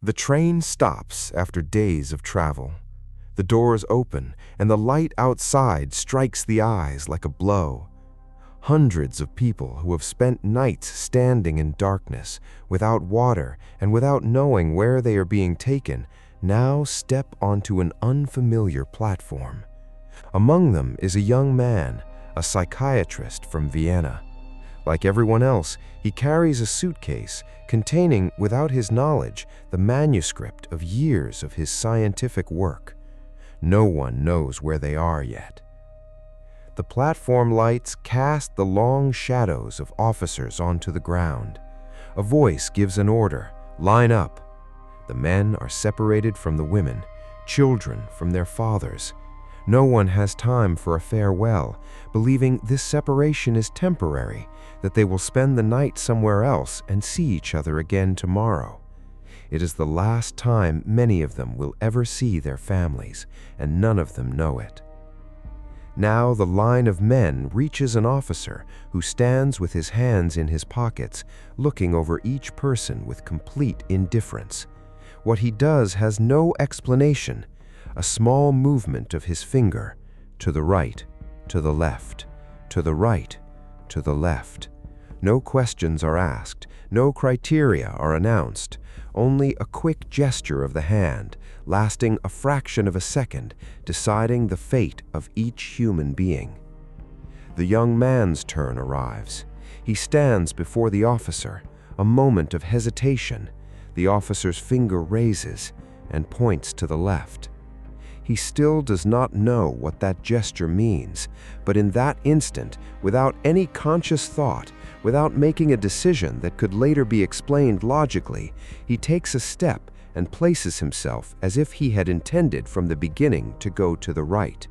The train stops after days of travel. The doors open, and the light outside strikes the eyes like a blow. Hundreds of people who have spent nights standing in darkness, without water and without knowing where they are being taken, now step onto an unfamiliar platform. Among them is a young man, a psychiatrist from Vienna. Like everyone else, he carries a suitcase containing, without his knowledge, the manuscript of years of his scientific work. No one knows where they are yet. The platform lights cast the long shadows of officers onto the ground. A voice gives an order: line up. The men are separated from the women, children from their fathers. No one has time for a farewell, believing this separation is temporary, that they will spend the night somewhere else and see each other again tomorrow. It is the last time many of them will ever see their families, and none of them know it. Now the line of men reaches an officer who stands with his hands in his pockets, looking over each person with complete indifference. What he does has no explanation. A small movement of his finger, to the right, to the left, to the right, to the left. No questions are asked, no criteria are announced, only a quick gesture of the hand, lasting a fraction of a second, deciding the fate of each human being. The young man's turn arrives. He stands before the officer, a moment of hesitation. The officer's finger raises and points to the left. He still does not know what that gesture means, but in that instant, without any conscious thought, without making a decision that could later be explained logically, he takes a step and places himself as if he had intended from the beginning to go to the right.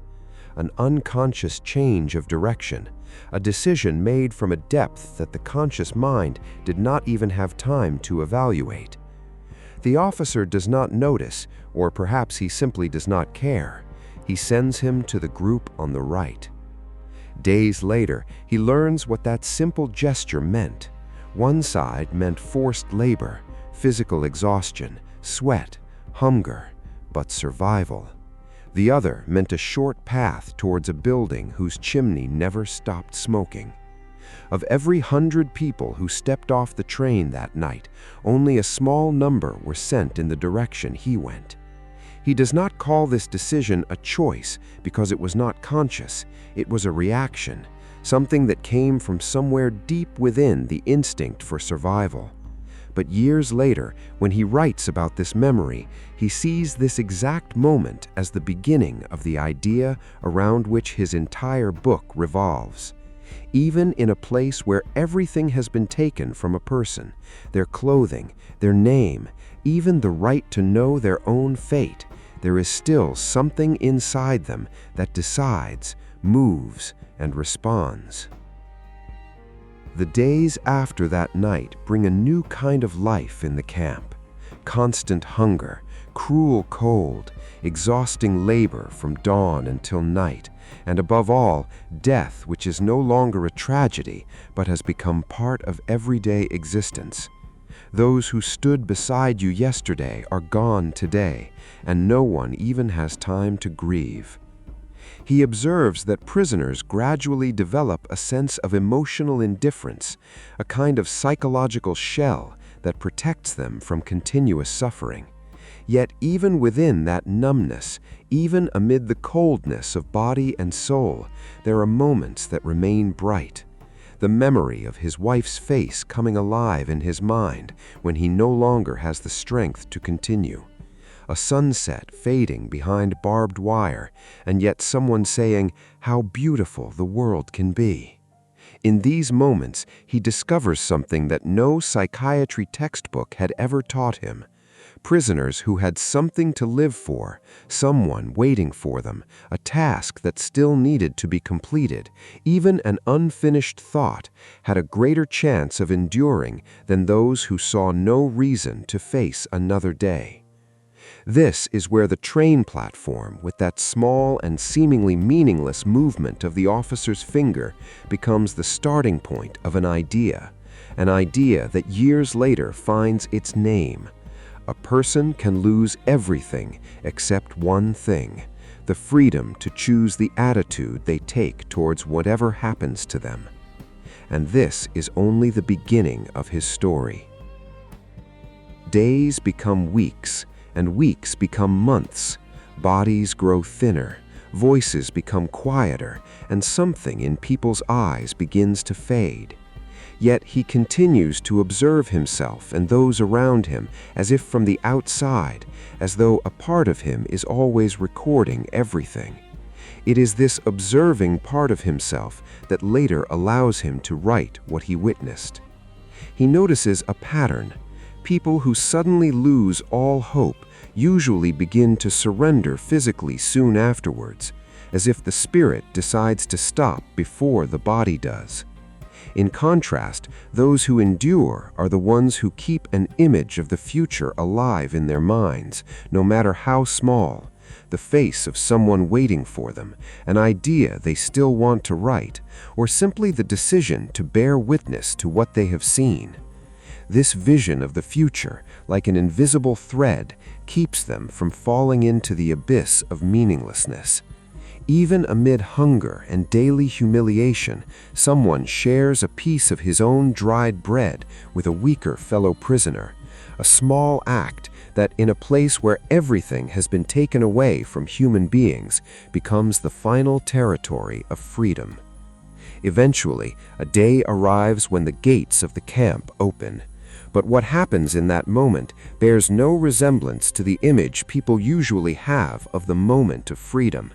An unconscious change of direction, a decision made from a depth that the conscious mind did not even have time to evaluate. The officer does not notice, or perhaps he simply does not care. He sends him to the group on the right. Days later, he learns what that simple gesture meant. One side meant forced labor, physical exhaustion, sweat, hunger, but survival. The other meant a short path towards a building whose chimney never stopped smoking. Of every 100 people who stepped off the train that night, only a small number were sent in the direction he went. He does not call this decision a choice because it was not conscious. It was a reaction, something that came from somewhere deep within the instinct for survival. But years later, when he writes about this memory, he sees this exact moment as the beginning of the idea around which his entire book revolves. Even in a place where everything has been taken from a person, their clothing, their name, even the right to know their own fate, there is still something inside them that decides, moves, and responds. The days after that night bring a new kind of life in the camp. Constant hunger, cruel cold, exhausting labor from dawn until night, and above all, death which is no longer a tragedy but has become part of everyday existence. Those who stood beside you yesterday are gone today, and no one even has time to grieve. He observes that prisoners gradually develop a sense of emotional indifference, a kind of psychological shell that protects them from continuous suffering. Yet even within that numbness, even amid the coldness of body and soul, there are moments that remain bright. The memory of his wife's face coming alive in his mind when he no longer has the strength to continue. A sunset fading behind barbed wire, and yet someone saying, "How beautiful the world can be." In these moments, he discovers something that no psychiatry textbook had ever taught him. Prisoners who had something to live for, someone waiting for them, a task that still needed to be completed, even an unfinished thought, had a greater chance of enduring than those who saw no reason to face another day. This is where the train platform, with that small and seemingly meaningless movement of the officer's finger, becomes the starting point of an idea that years later finds its name, A person can lose everything except one thing: the freedom to choose the attitude they take towards whatever happens to them. And this is only the beginning of his story. Days become weeks, and weeks become months. Bodies grow thinner, voices become quieter, and something in people's eyes begins to fade. Yet he continues to observe himself and those around him as if from the outside, as though a part of him is always recording everything. It is this observing part of himself that later allows him to write what he witnessed. He notices a pattern. People who suddenly lose all hope usually begin to surrender physically soon afterwards, as if the spirit decides to stop before the body does. In contrast, those who endure are the ones who keep an image of the future alive in their minds, no matter how small: the face of someone waiting for them, an idea they still want to write, or simply the decision to bear witness to what they have seen. This vision of the future, like an invisible thread, keeps them from falling into the abyss of meaninglessness. Even amid hunger and daily humiliation, someone shares a piece of his own dried bread with a weaker fellow prisoner, a small act that, in a place where everything has been taken away from human beings, becomes the final territory of freedom. Eventually, a day arrives when the gates of the camp open. But what happens in that moment bears no resemblance to the image people usually have of the moment of freedom.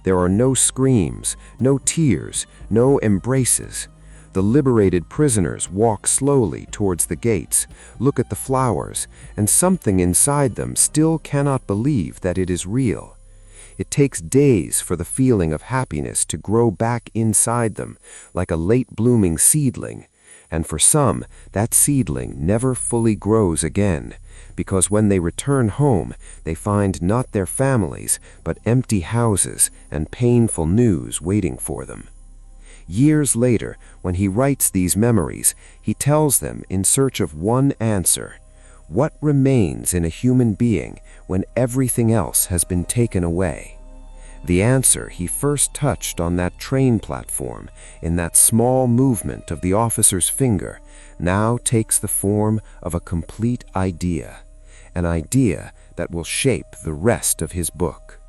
There are no screams, no tears, no embraces. The liberated prisoners walk slowly towards the gates, look at the flowers, and something inside them still cannot believe that it is real. It takes days for the feeling of happiness to grow back inside them, like a late-blooming seedling. And for some, that seedling never fully grows again, because when they return home, they find not their families, but empty houses and painful news waiting for them. Years later, when he writes these memories, he tells them in search of one answer: what remains in a human being when everything else has been taken away? The answer he first touched on that train platform, in that small movement of the officer's finger, now takes the form of a complete idea, an idea that will shape the rest of his book.